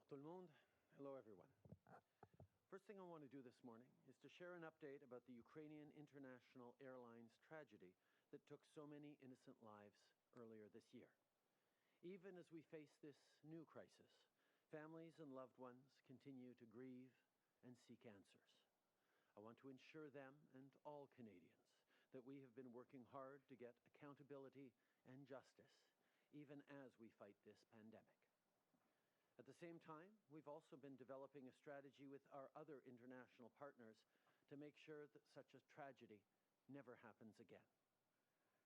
tout le monde. Hello, everyone. First thing I want to do this morning is to share an update about the Ukrainian International Airlines tragedy that took so many innocent lives earlier this year. Even as we face this new crisis, families and loved ones continue to grieve and seek answers. I want to ensure them and all Canadians that we have been working hard to get accountability and justice, even as we fight this pandemic. At the same time, we've also been developing a strategy with our other international partners to make sure that such a tragedy never happens again.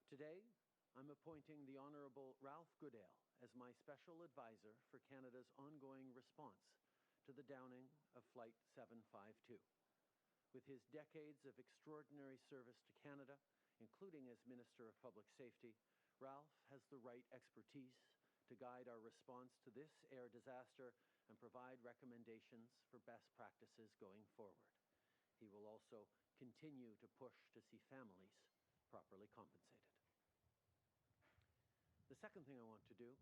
Today, I'm appointing the Honourable Ralph Goodale as my special advisor for Canada's ongoing response to the downing of Flight 752. With his decades of extraordinary service to Canada, including as Minister of Public Safety, Ralph has the right expertise to guide our response to this air disaster and provide recommendations for best practices going forward. He will also continue to push to see families properly compensated. The second thing I want to do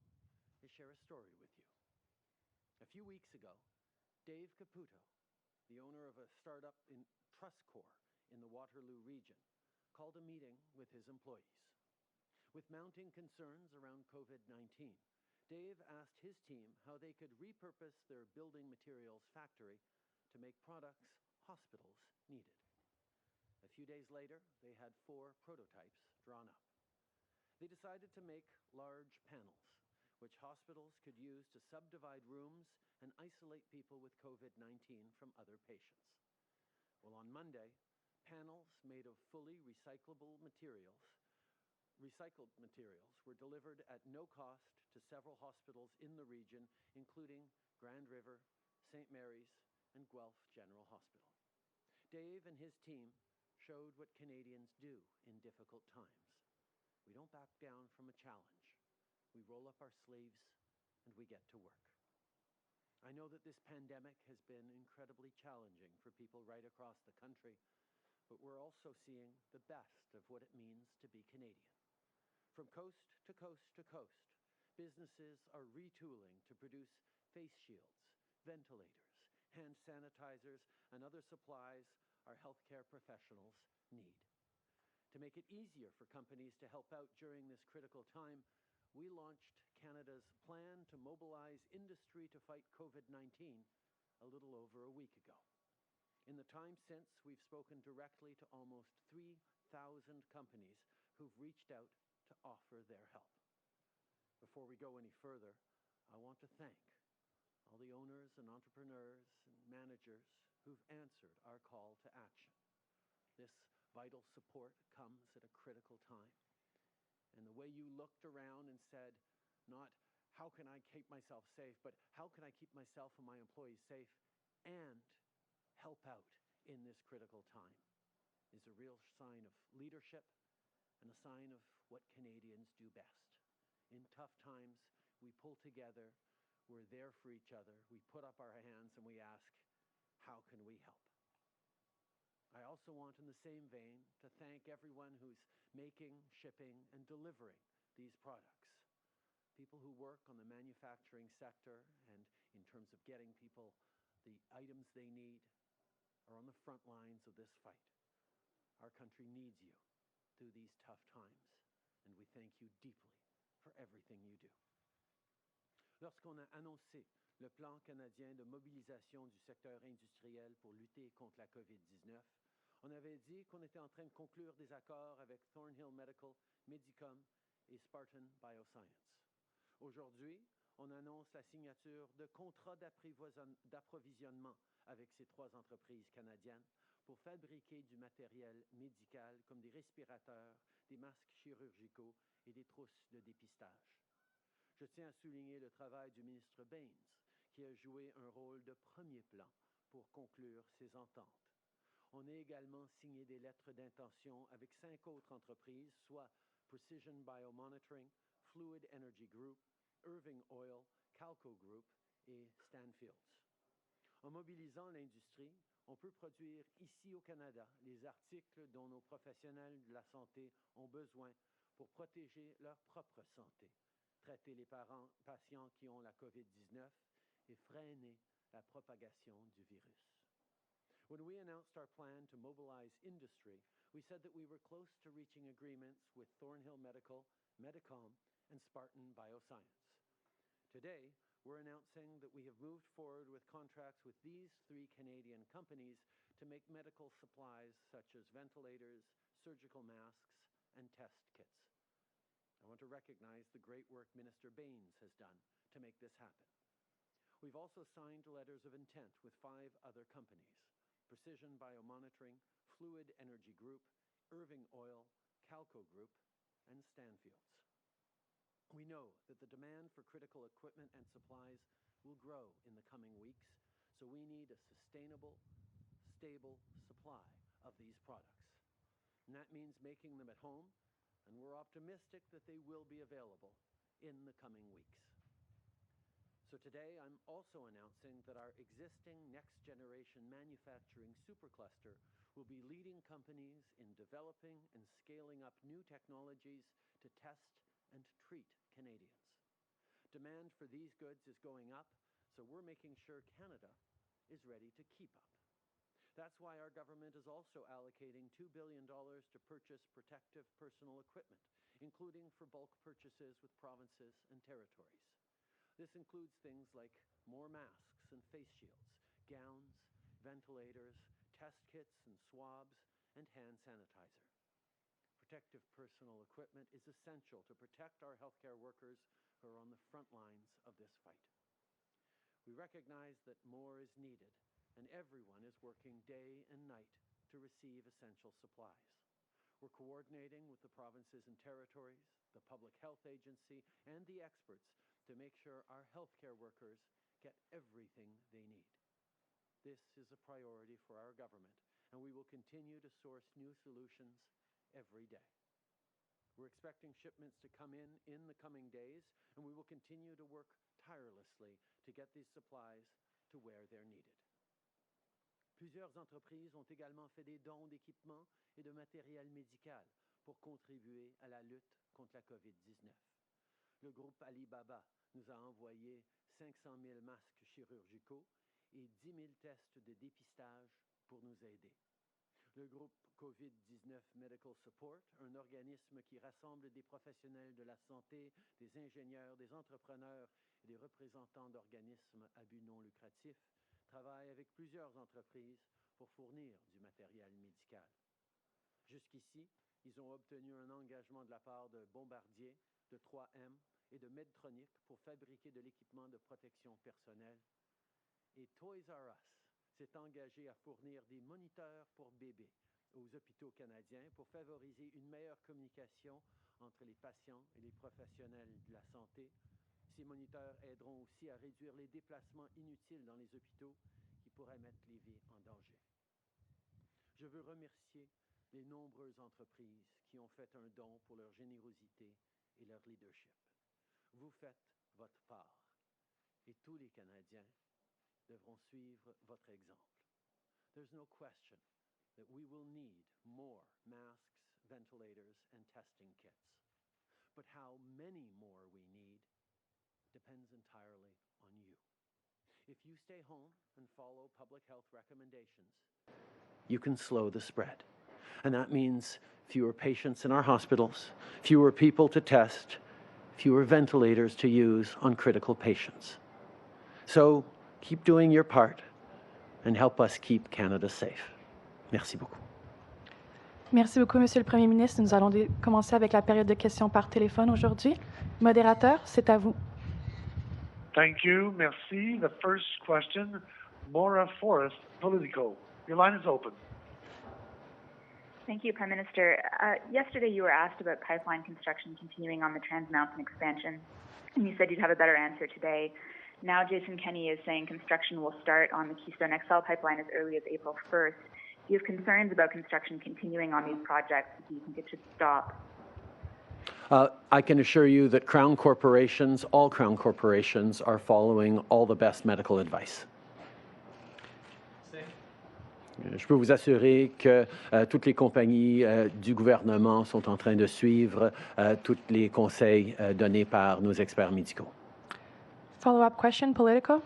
is share a story with you. A few weeks ago, Dave Caputo, the owner of a startup in TrustCore in the Waterloo region, called a meeting with his employees. With mounting concerns around COVID-19, Dave asked his team how they could repurpose their building materials factory to make products hospitals needed. A few days later, they had 4 prototypes drawn up. They decided to make large panels, which hospitals could use to subdivide rooms and isolate people with COVID-19 from other patients. Well, on Monday, panels made of fully recycled materials were delivered at no cost to several hospitals in the region, including Grand River, St. Mary's, and Guelph General Hospital. Dave and his team showed what Canadians do in difficult times. We don't back down from a challenge. We roll up our sleeves and we get to work. I know that this pandemic has been incredibly challenging for people right across the country, but we're also seeing the best of what it means to be Canadian. From coast to coast to coast, businesses are retooling to produce face shields, ventilators, hand sanitizers, and other supplies our healthcare professionals need. To make it easier for companies to help out during this critical time, we launched Canada's plan to mobilize industry to fight COVID-19 a little over a week ago. In the time since, we've spoken directly to almost 3,000 companies who've reached out to offer their help. Before we go any further, I want to thank all the owners and entrepreneurs and managers who've answered our call to action. This vital support comes at a critical time. And the way you looked around and said, not how can I keep myself safe, but how can I keep myself and my employees safe and help out in this critical time, is a real sign of leadership and a sign of what Canadians do best. In tough times, we pull together, we're there for each other, we put up our hands and we ask, how can we help? I also want, in the same vein, to thank everyone who's making, shipping, and delivering these products. People who work on the manufacturing sector and in terms of getting people the items they need are on the front lines of this fight. Our country needs you through these tough times, and we thank you deeply for everything you do. Lorsqu'on a annoncé le plan canadien de mobilisation du secteur industriel pour lutter contre la COVID-19, on avait dit qu'on était en train de conclure des accords avec Thornhill Medical, Medicom et Spartan Bioscience. Aujourd'hui, on annonce la signature de contrats d'approvisionnement avec ces 3 entreprises canadiennes pour fabriquer du matériel médical comme des respirateurs, des masques chirurgicaux et des trousses de dépistage. Je tiens à souligner le travail du ministre Baines, qui a joué un rôle de premier plan pour conclure ces ententes. On a également signé des lettres d'intention avec 5 autres entreprises, soit Precision Biomonitoring, Fluid Energy Group, Irving Oil, Calco Group et Stanfields. En mobilisant l'industrie, on peut produire ici au Canada les articles dont nos professionnels de la santé ont besoin pour protéger leur propre santé, traiter les patients qui ont la COVID-19 et freiner la propagation du virus. When we announced our plan to mobilize industry, we said that we were close to reaching agreements with Thornhill Medical, Medicom, and Spartan Bioscience. Today, we're announcing that we have moved forward with contracts with these 3 Canadian companies to make medical supplies such as ventilators, surgical masks, and test kits. I want to recognize the great work Minister Baines has done to make this happen. We've also signed letters of intent with 5 other companies: Precision Biomonitoring, Fluid Energy Group, Irving Oil, Calco Group, and Stanfields. We know that the demand for critical equipment and supplies will grow in the coming weeks, so we need a sustainable, stable supply of these products. And that means making them at home, and we're optimistic that they will be available in the coming weeks. So today, I'm also announcing that our existing next-generation manufacturing supercluster will be leading companies in developing and scaling up new technologies to test and treat Canadians. Demand for these goods is going up, so we're making sure Canada is ready to keep up. That's why our government is also allocating $2 billion to purchase protective personal equipment, including for bulk purchases with provinces and territories. This includes things like more masks and face shields, gowns, ventilators, test kits and swabs, and hand sanitizer. Protective personal equipment is essential to protect our healthcare workers who are on the front lines of this fight. We recognize that more is needed, and everyone is working day and night to receive essential supplies. We're coordinating with the provinces and territories, the Public Health Agency, and the experts to make sure our healthcare workers get everything they need. This is a priority for our government, and we will continue to source new solutions every day. We're expecting shipments to come in the coming days, and we will continue to work tirelessly to get these supplies to where they're needed. Plusieurs entreprises ont également fait des dons d'équipements et de matériel médical pour contribuer à la lutte contre la COVID-19. Le groupe Alibaba nous a envoyé 500 000 masques chirurgicaux et 10 000 tests de dépistage pour nous aider. Le groupe COVID-19 Medical Support, un organisme qui rassemble des professionnels de la santé, des ingénieurs, des entrepreneurs et des représentants d'organismes à but non lucratif, travaille avec plusieurs entreprises pour fournir du matériel médical. Jusqu'ici, ils ont obtenu un engagement de la part de Bombardier, de 3M et de Medtronic pour fabriquer de l'équipement de protection personnelle. Et Toys R Us s'est engagé à fournir des moniteurs pour bébés aux hôpitaux canadiens pour favoriser une meilleure communication entre les patients et les professionnels de la santé. Ces moniteurs aideront aussi à réduire les déplacements inutiles dans les hôpitaux qui pourraient mettre les vies en danger. Je veux remercier les nombreuses entreprises qui ont fait un don pour leur générosité et leur leadership. Vous faites votre part et tous les Canadiens devront suivre votre exemple. There's no question that we will need more masks, ventilators, and testing kits. But how many more we need depends entirely on you. If you stay home and follow public health recommendations, you can slow the spread. And that means fewer patients in our hospitals, fewer people to test, fewer ventilators to use on critical patients. So keep doing your part and help us keep Canada safe. Merci beaucoup. Merci beaucoup, Monsieur le Premier ministre. Nous allons commencer avec la période de questions par téléphone aujourd'hui. Modérateur, c'est à vous. Thank you. Merci. The first question, Maura Forrest, Politico. Your line is open. Thank you, Prime Minister. Yesterday you were asked about pipeline construction continuing on the Trans Mountain expansion, and you said you'd have a better answer today. Now Jason Kenney is saying construction will start on the Keystone XL pipeline as early as April 1st. Do you have concerns about construction continuing on these projects? Do you think it should stop? I can assure you that all Crown corporations, are following all the best medical advice. Je peux vous assurer que toutes les compagnies du gouvernement sont en train de suivre tous les conseils donnés par nos experts médicaux. Follow-up question, Politico.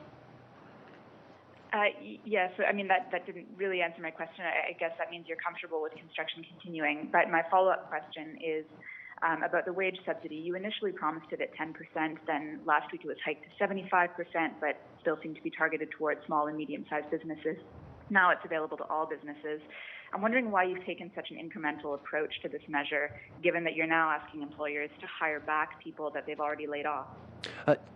Yes, I mean, that didn't really answer my question. I guess that means you're comfortable with construction continuing. But my follow-up question is about the wage subsidy. You initially promised it at 10%, then last week it was hiked to 75%, but still seemed to be targeted towards small and medium-sized businesses. Now it's available to all businesses. I'm wondering why you've taken such an incremental approach to this measure, given that you're now asking employers to hire back people that they've already laid off.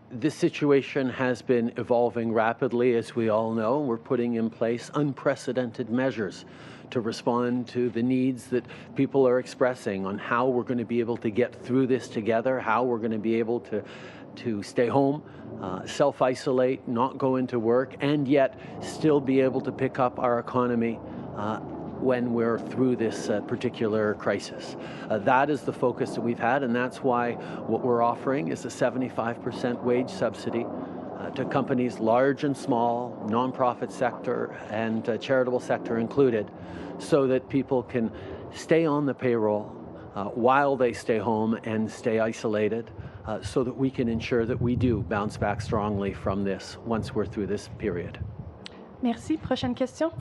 This situation has been evolving rapidly, as we all know. We're putting in place unprecedented measures to respond to the needs that people are expressing on how we're going to be able to get through this together, how we're going to be able to stay home, self-isolate, not go into work, and yet still be able to pick up our economy when we're through this particular crisis. That is the focus that we've had, and that's why what we're offering is a 75% wage subsidy to companies large and small, nonprofit sector and charitable sector included, so that people can stay on the payroll while they stay home and stay isolated, so that we can ensure that we do bounce back strongly from this once we're through this period. Merci. Prochaine question.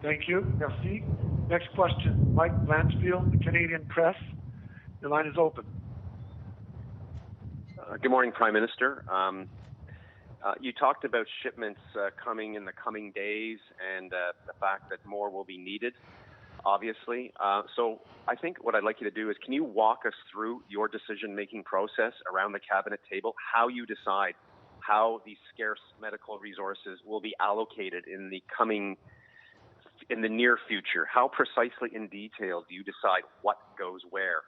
Thank you. Merci. Next question, Mike Lansfield, the Canadian Press. Your line is open. Good morning, Prime Minister. You talked about shipments coming in the coming days and the fact that more will be needed, obviously. So I think what I'd like you to do is, can you walk us through your decision-making process around the cabinet table, how you decide how these scarce medical resources will be allocated in the near future? How precisely in detail do you decide what goes where?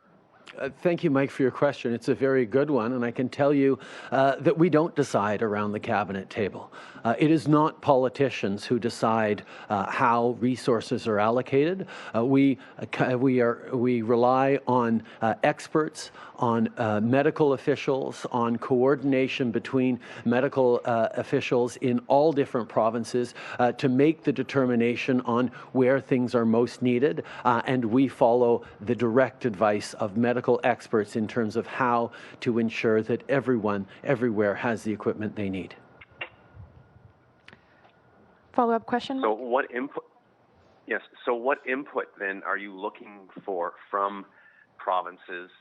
Thank you, Mike, for your question. It's a very good one, and I can tell you that we don't decide around the cabinet table. It is not politicians who decide how resources are allocated. We rely on experts, on medical officials, on coordination between medical officials in all different provinces to make the determination on where things are most needed, and we follow the direct advice of medical experts in terms of how to ensure that everyone, everywhere, has the equipment they need. Follow-up question? So what input? Yes. So what input then are you looking for from provinces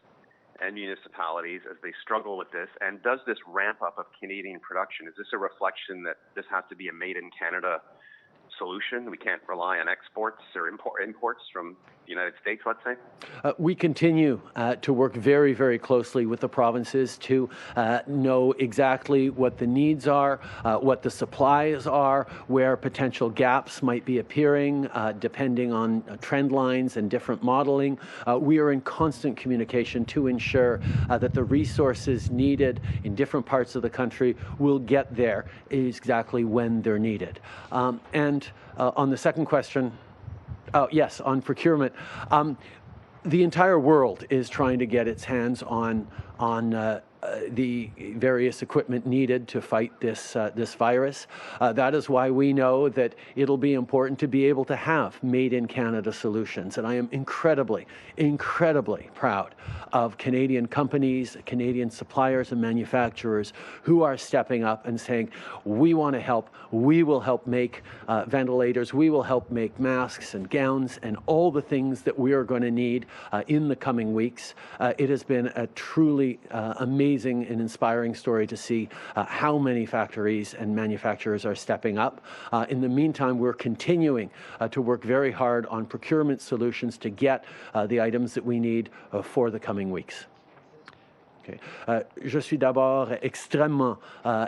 and municipalities as they struggle with this? And does this ramp up of Canadian production, is this a reflection that this has to be a made in Canada solution? We can't rely on exports or imports from the United States, let's say? We continue to work very, very closely with the provinces to know exactly what the needs are, what the supplies are, where potential gaps might be appearing, depending on trend lines and different modeling. We are in constant communication to ensure that the resources needed in different parts of the country will get there exactly when they're needed. And on the second question, yes, on procurement, the entire world is trying to get its hands on the various equipment needed to fight this virus. That is why we know that it'll be important to be able to have made in Canada solutions. And I am incredibly, incredibly proud of Canadian companies, Canadian suppliers and manufacturers who are stepping up and saying, we want to help, we will help make ventilators, we will help make masks and gowns and all the things that we are going to need in the coming weeks. It has been a truly amazing and inspiring story to see how many factories and manufacturers are stepping up. In the meantime, we're continuing to work very hard on procurement solutions to get the items that we need for the coming weeks. Okay. Je suis d'abord extrêmement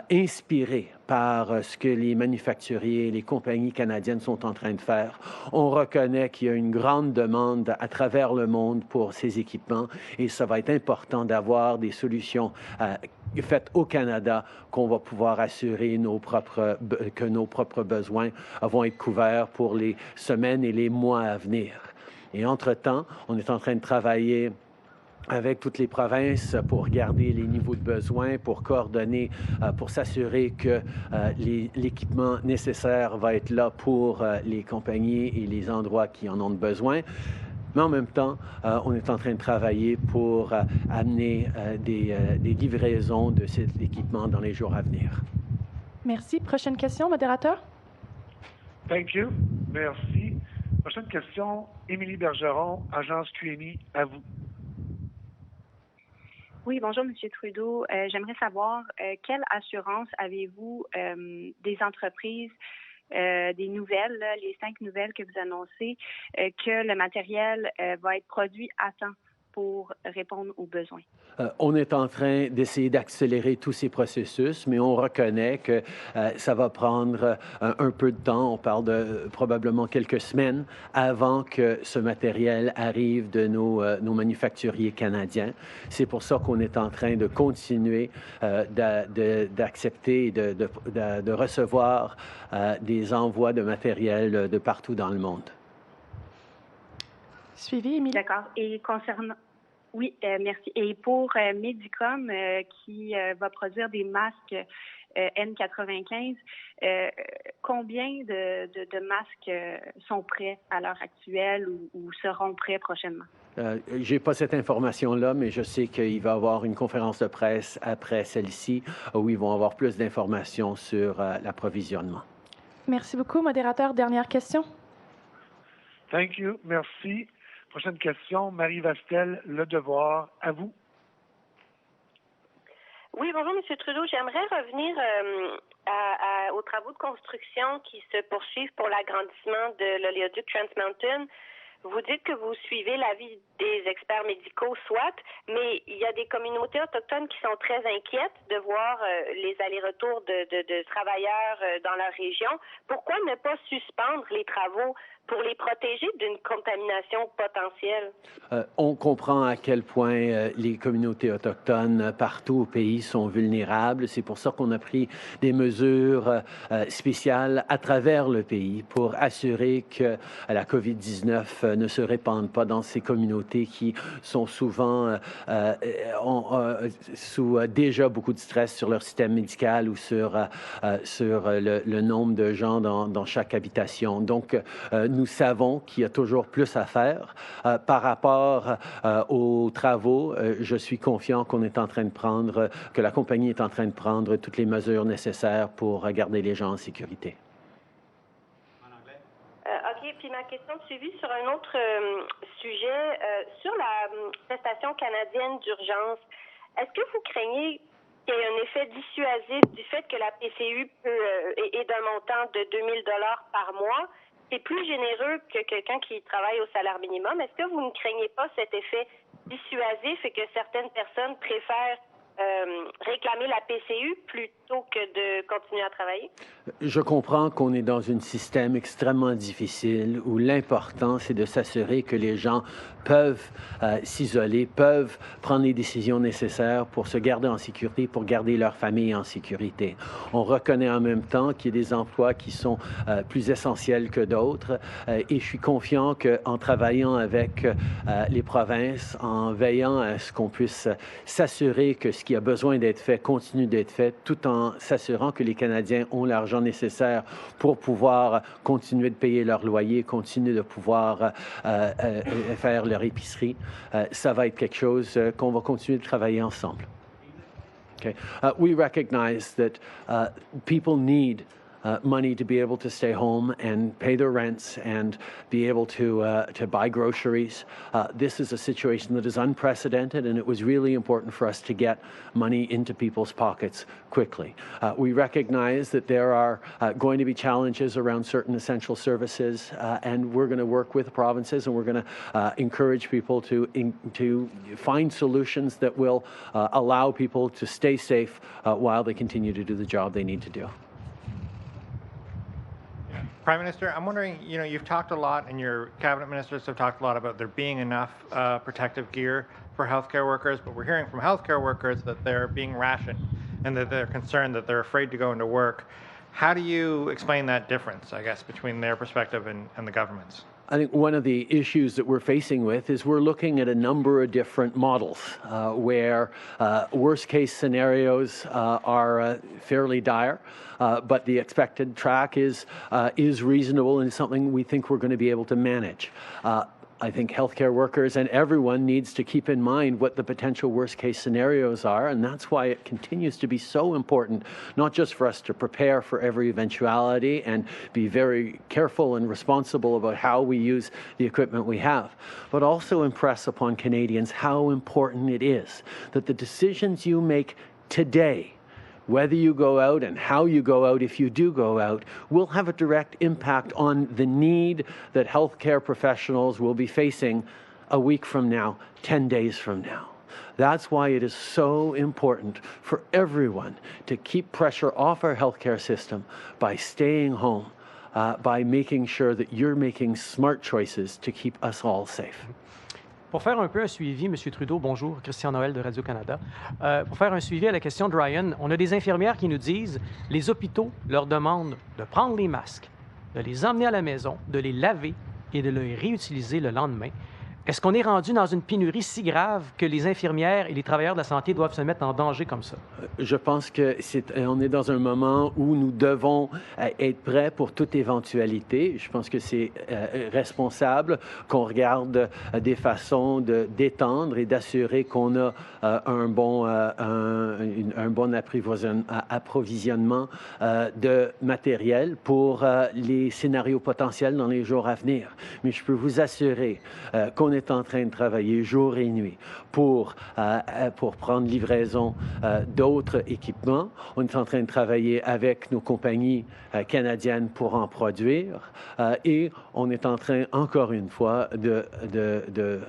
inspiré par ce que les manufacturiers et les compagnies canadiennes sont en train de faire. On reconnaît qu'il y a une grande demande à travers le monde pour ces équipements et ça va être important d'avoir des solutions faites au Canada qu'on va pouvoir assurer que nos propres besoins vont être couverts pour les semaines et les mois à venir. Et entre-temps, on est en train de travailler avec toutes les provinces pour regarder les niveaux de besoins, pour coordonner, pour s'assurer que l'équipement nécessaire va être là pour les compagnies et les endroits qui en ont besoin. Mais en même temps, on est en train de travailler pour amener des livraisons de cet équipement dans les jours à venir. Merci. Prochaine question, modérateur. Thank you. Merci. Prochaine question, Émilie Bergeron, agence QMI, à vous. Oui, bonjour, M. Trudeau. J'aimerais savoir quelle assurance avez-vous des entreprises, des nouvelles, là, les 5 nouvelles que vous annoncez, que le matériel va être produit à temps pour répondre aux besoins? On est en train d'essayer d'accélérer tous ces processus, mais on reconnaît que ça va prendre un peu de temps. On parle de probablement quelques semaines avant que ce matériel arrive de nos manufacturiers canadiens. C'est pour ça qu'on est en train de continuer d'accepter et de recevoir des envois de matériel de partout dans le monde. Suivi, Émilie. D'accord. Et concernant... Oui, merci. Et pour Medicom, qui va produire des masques N95, combien de masques sont prêts à l'heure actuelle ou seront prêts prochainement? J'ai pas cette information-là, mais je sais qu'il va y avoir une conférence de presse après celle-ci où ils vont avoir plus d'informations sur l'approvisionnement. Merci beaucoup, modérateur. Dernière question. Thank you. Merci. Prochaine question, Marie Vastel, Le Devoir, à vous. Oui, bonjour, M. Trudeau. J'aimerais revenir aux travaux de construction qui se poursuivent pour l'agrandissement de l'oléoduc Trans Mountain. Vous dites que vous suivez l'avis des experts médicaux, soit, mais il y a des communautés autochtones qui sont très inquiètes de voir les allers-retours de travailleurs dans leur région. Pourquoi ne pas suspendre les travaux pour les protéger d'une contamination potentielle? On comprend à quel point les communautés autochtones partout au pays sont vulnérables. C'est pour ça qu'on a pris des mesures spéciales à travers le pays pour assurer que la COVID-19 ne se répande pas dans ces communautés qui sont souvent sous déjà beaucoup de stress sur leur système médical ou sur le nombre de gens dans chaque habitation. Donc, nous savons qu'il y a toujours plus à faire. Par rapport aux travaux, je suis confiant qu'on est en train de prendre, que la compagnie est en train de prendre toutes les mesures nécessaires pour garder les gens en sécurité. OK. Puis ma question de suivi sur un autre sujet, sur la prestation canadienne d'urgence, est-ce que vous craignez qu'il y ait un effet dissuasif du fait que la PCU est d'un montant de 2 000 $ par mois? C'est plus généreux que quelqu'un qui travaille au salaire minimum. Est-ce que vous ne craignez pas cet effet dissuasif et que certaines personnes préfèrent réclamer la PCU plutôt que de continuer à travailler? Je comprends qu'on est dans un système extrêmement difficile où l'important, c'est de s'assurer que les gens peuvent s'isoler, peuvent prendre les décisions nécessaires pour se garder en sécurité, pour garder leur famille en sécurité. On reconnaît en même temps qu'il y a des emplois qui sont plus essentiels que d'autres et je suis confiant qu'en travaillant avec les provinces, en veillant à ce qu'on puisse s'assurer que ce qui a besoin d'être fait continue d'être fait, tout en s'assurant que les Canadiens ont l'argent nécessaire pour pouvoir continuer de payer leur loyer, continuer de pouvoir faire leur épicerie. Ça va être quelque chose qu'on va continuer de travailler ensemble. Okay. We recognize that people need money to be able to stay home and pay their rents and be able to buy groceries. This is a situation that is unprecedented, and it was really important for us to get money into people's pockets quickly. We recognize that there are going to be challenges around certain essential services, and we're going to work with provinces, and we're going to encourage people to find solutions that will allow people to stay safe while they continue to do the job they need to do. Prime Minister, I'm wondering, you've talked a lot, and your cabinet ministers have talked a lot about there being enough protective gear for healthcare workers, but we're hearing from healthcare workers that they're being rationed and that they're concerned, that they're afraid to go into work. How do you explain that difference, I guess, between their perspective and the government's? I think one of the issues that we're facing with is we're looking at a number of different models where worst case scenarios are fairly dire, but the expected track is reasonable and something we think we're going to be able to manage. I think healthcare workers and everyone needs to keep in mind what the potential worst case scenarios are, and that's why it continues to be so important, not just for us to prepare for every eventuality and be very careful and responsible about how we use the equipment we have, but also impress upon Canadians how important it is that the decisions you make today, whether you go out and how you go out if you do go out, will have a direct impact on the need that healthcare professionals will be facing a week from now, 10 days from now. That's why it is so important for everyone to keep pressure off our healthcare system by staying home, by making sure that you're making smart choices to keep us all safe. Pour faire un peu un suivi, M. Trudeau, bonjour, Christian Noël de Radio-Canada. Pour faire un suivi à la question de Ryan, on a des infirmières qui nous disent les hôpitaux leur demandent de prendre les masques, de les emmener à la maison, de les laver et de les réutiliser le lendemain. Est-ce qu'on est rendu dans une pénurie si grave que les infirmières et les travailleurs de la santé doivent se mettre en danger comme ça? Je pense qu'on est dans un moment où nous devons être prêts pour toute éventualité. Je pense que c'est responsable qu'on regarde des façons de d'étendre et d'assurer qu'on a un bon approvisionnement de matériel pour les scénarios potentiels dans les jours à venir. Mais je peux vous assurer qu'on est en train de travailler jour et nuit pour prendre livraison d'autres équipements. On est en train de travailler avec nos compagnies canadiennes pour en produire et on est en train, encore une fois, de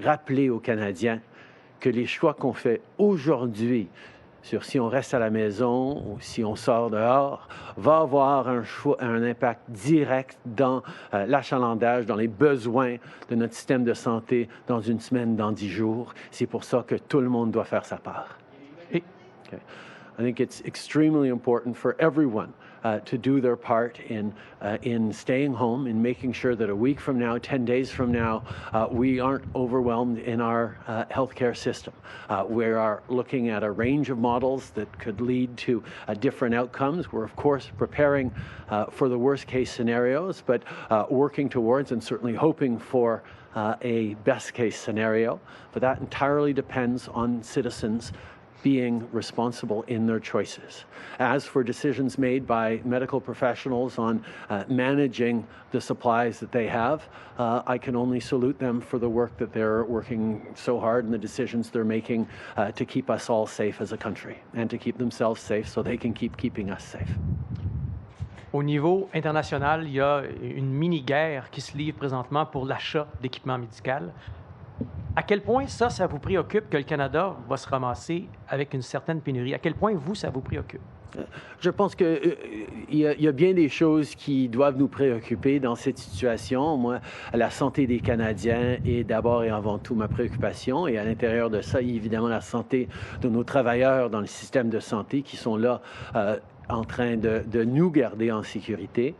rappeler aux Canadiens que les choix qu'on fait aujourd'hui sur si on reste à la maison ou si on sort dehors, va avoir un impact direct dans l'achalandage, dans les besoins de notre système de santé dans une semaine, dans 10 jours. C'est pour ça que tout le monde doit faire sa part. Okay. I think it's extremely important for everyone to do their part in staying home, in making sure that a week from now, 10 days from now, we aren't overwhelmed in our healthcare system. We are looking at a range of models that could lead to different outcomes. We're, of course, preparing for the worst case scenarios, but working towards and certainly hoping for a best case scenario. But that entirely depends on citizens being responsible in their choices. As for decisions made by medical professionals on managing the supplies that they have, I can only salute them for the work that they're working so hard and the decisions they're making to keep us all safe as a country and to keep themselves safe so they can keep keeping us safe. Au niveau international, il y a une mini-guerre qui se livre présentement pour l'achat d'équipements médicaux. À quel point ça vous préoccupe que le Canada va se ramasser avec une certaine pénurie? À quel point vous, ça vous préoccupe? Je pense qu'il y a bien des choses qui doivent nous préoccuper dans cette situation. Moi, la santé des Canadiens est d'abord et avant tout ma préoccupation. Et à l'intérieur de ça, évidemment, la santé de nos travailleurs dans le système de santé qui sont là en train de nous garder en sécurité.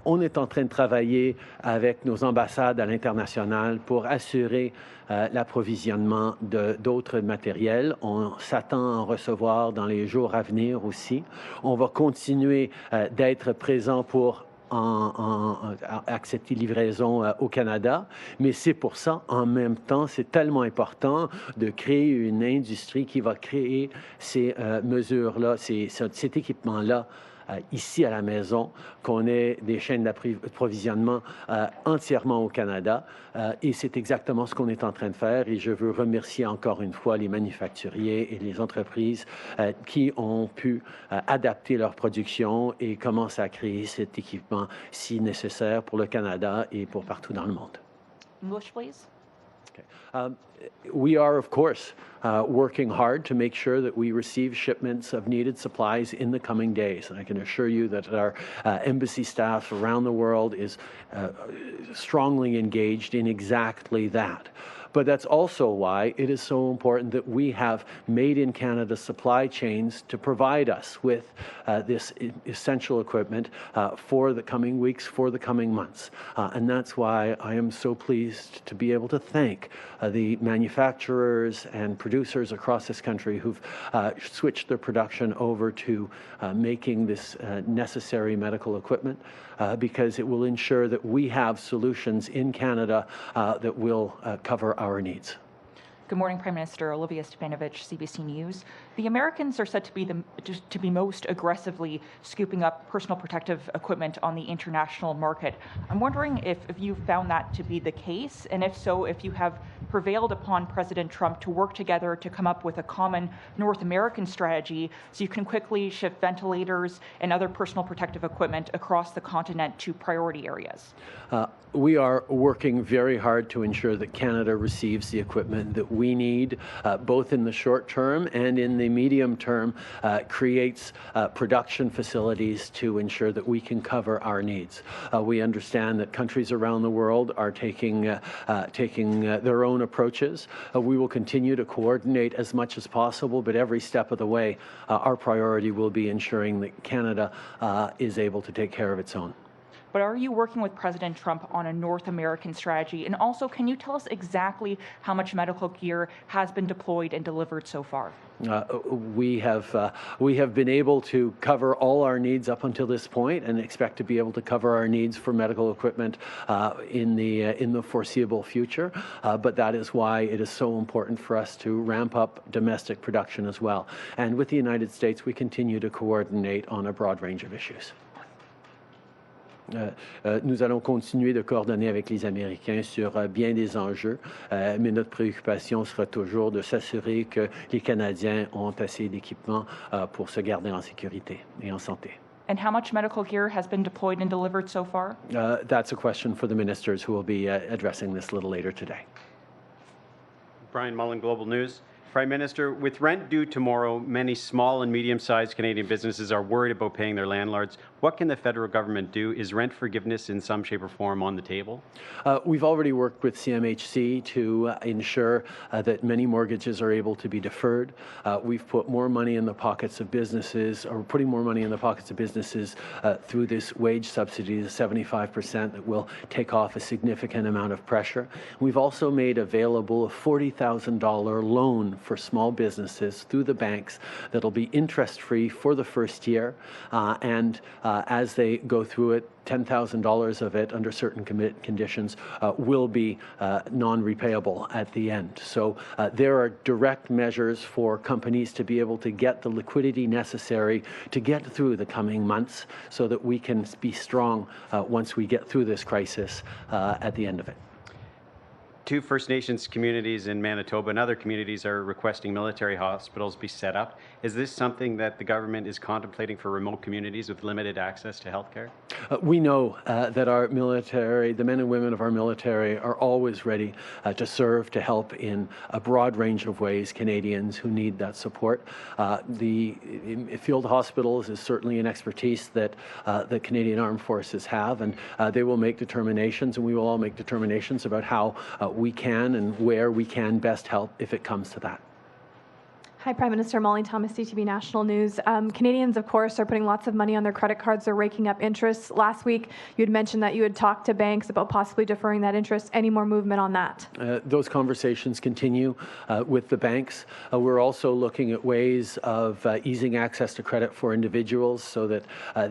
On est en train de travailler avec nos ambassades à l'international pour assurer l'approvisionnement d'autres matériels. On s'attend à en recevoir dans les jours à venir aussi. On va continuer d'être présent pour accepter livraison au Canada, mais c'est pour ça, en même temps, c'est tellement important de créer une industrie qui va créer ces mesures-là, cet équipement-là ici à la maison, qu'on ait des chaînes d'approvisionnement entièrement au Canada. Et c'est exactement ce qu'on est en train de faire. Et je veux remercier encore une fois les manufacturiers et les entreprises qui ont pu adapter leur production et commencer à créer cet équipement si nécessaire pour le Canada et pour partout dans le monde. Bush, please. Okay. We are, of course, working hard to make sure that we receive shipments of needed supplies in the coming days. And I can assure you that our embassy staff around the world is strongly engaged in exactly that. But that's also why it is so important that we have made in Canada supply chains to provide us with this essential equipment for the coming weeks, for the coming months. And that's why I am so pleased to be able to thank the manufacturers and producers across this country who've switched their production over to making this necessary medical equipment because it will ensure that we have solutions in Canada that will cover our needs. Good morning, Prime Minister. Olivia Stepanovich, CBC News. The Americans are said to be most aggressively scooping up personal protective equipment on the international market. I'm wondering if you've found that to be the case, and if so, if you have prevailed upon President Trump to work together to come up with a common North American strategy so you can quickly ship ventilators and other personal protective equipment across the continent to priority areas. We are working very hard to ensure that Canada receives the equipment that we need, both in the short term and in the medium term, creates production facilities to ensure that we can cover our needs. We understand that countries around the world are taking their own approaches. We will continue to coordinate as much as possible, but every step of the way, our priority will be ensuring that Canada is able to take care of its own. But are you working with President Trump on a North American strategy? And also, can you tell us exactly how much medical gear has been deployed and delivered so far? We have been able to cover all our needs up until this point, and expect to be able to cover our needs for medical equipment in the foreseeable future. But that is why it is so important for us to ramp up domestic production as well. And with the United States, we continue to coordinate on a broad range of issues. Nous allons continuer de coordonner avec les Américains sur bien des enjeux, mais notre préoccupation sera toujours de s'assurer que les Canadiens ont assez d'équipements pour se garder en sécurité et en santé. And how much medical gear has been deployed and delivered so far? That's a question for the ministers who will be addressing this a little later today. Brian Mullen, Global News. Prime Minister, with rent due tomorrow, many small and medium-sized Canadian businesses are worried about paying their landlords. What can the federal government do? Is rent forgiveness in some shape or form on the table? We've already worked with CMHC to ensure that many mortgages are able to be deferred. We've put more money in the pockets of businesses, or putting more money in the pockets of businesses through this wage subsidy, the 75% that will take off a significant amount of pressure. We've also made available a $40,000 loan for small businesses through the banks that'll be interest-free for the first year, and as they go through it, $10,000 of it under certain conditions will be non-repayable at the end. So there are direct measures for companies to be able to get the liquidity necessary to get through the coming months so that we can be strong once we get through this crisis at the end of it. Two First Nations communities in Manitoba and other communities are requesting military hospitals be set up. Is this something that the government is contemplating for remote communities with limited access to health care? We know that our military, the men and women of our military, are always ready to serve, to help in a broad range of ways, Canadians who need that support. The field hospitals is certainly an expertise that the Canadian Armed Forces have, and they will make determinations, and we will all make determinations about how we can and where we can best help if it comes to that. Hi, Prime Minister. Molly Thomas, CTV National News. Canadians, of course, are putting lots of money on their credit cards. They're raking up interest. Last week, you had mentioned that you had talked to banks about possibly deferring that interest. Any more movement on that? Those conversations continue with the banks. We're also looking at ways of easing access to credit for individuals so that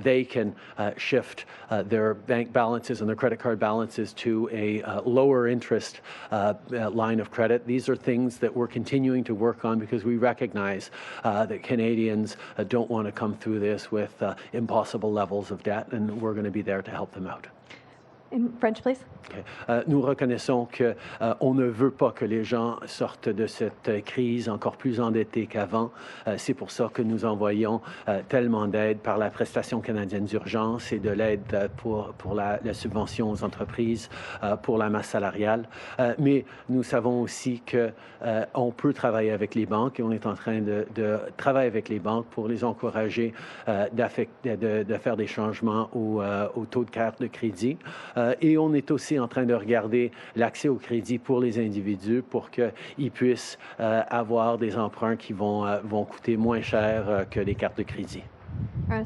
they can shift their bank balances and their credit card balances to a lower interest line of credit. These are things that we're continuing to work on because we recognize that Canadians don't want to come through this with impossible levels of debt, and we're going to be there to help them out. In French, please. Nous reconnaissons qu'on ne veut pas que les gens sortent de cette crise encore plus endettés qu'avant. C'est pour ça que nous envoyons tellement d'aide par la prestation canadienne d'urgence et de l'aide pour la subvention aux entreprises, pour la masse salariale. Mais nous savons aussi qu'on peut travailler avec les banques et on est en train de travailler avec les banques pour les encourager de faire des changements au taux de carte de crédit. Et on est aussi en train de regarder l'accès au crédit pour les individus pour qu'ils puissent avoir des emprunts qui vont coûter moins cher que les cartes de crédit.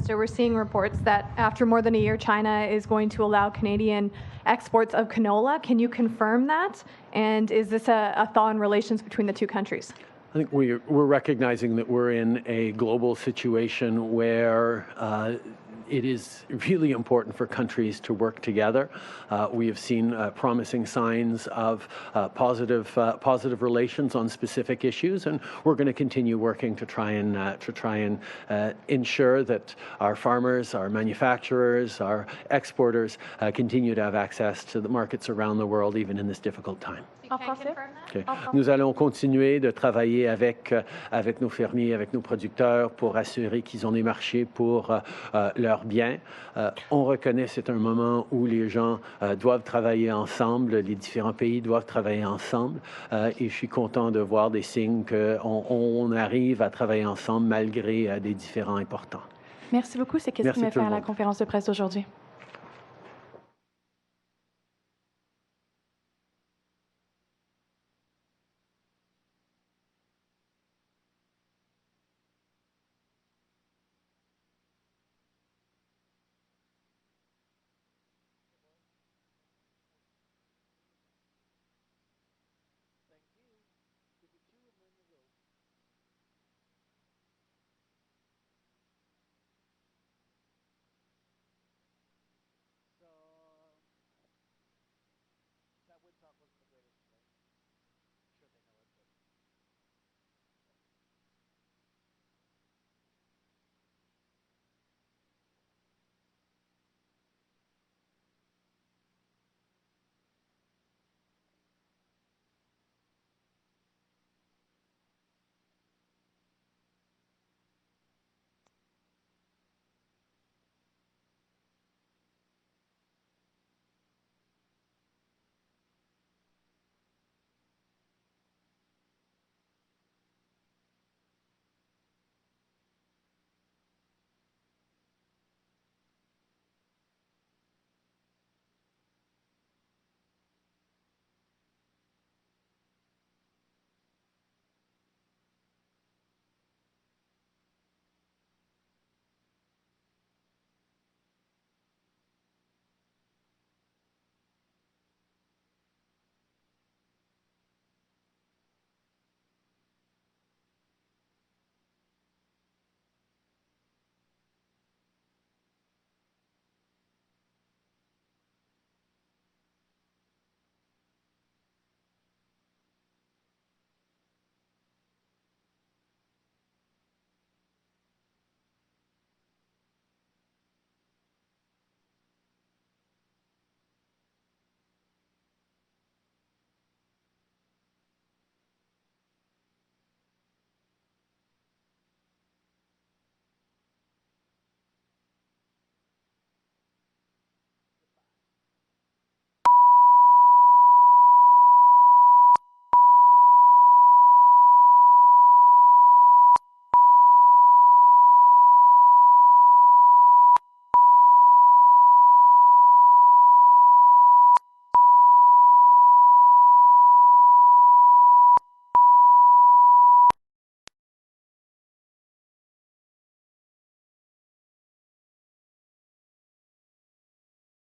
So we're seeing reports that after more than a year, China is going to allow Canadian exports of canola. Can you confirm that? And is this a thaw in relations between the two countries? I think we're recognizing that we're in a global situation where it is really important for countries to work together. We have seen promising signs of positive relations on specific issues, and we're going to continue working to try and ensure that our farmers, our manufacturers, our exporters continue to have access to the markets around the world, even in this difficult time. Okay. Nous allons continuer de travailler avec nos fermiers, avec nos producteurs pour assurer qu'ils ont des marchés pour leurs biens. On reconnaît que c'est un moment où les gens doivent travailler ensemble, les différents pays doivent travailler ensemble et je suis content de voir des signes qu'on arrive à travailler ensemble malgré des différends importants. Merci beaucoup. C'est ce qui m'a fait à la conférence de presse d'aujourd'hui.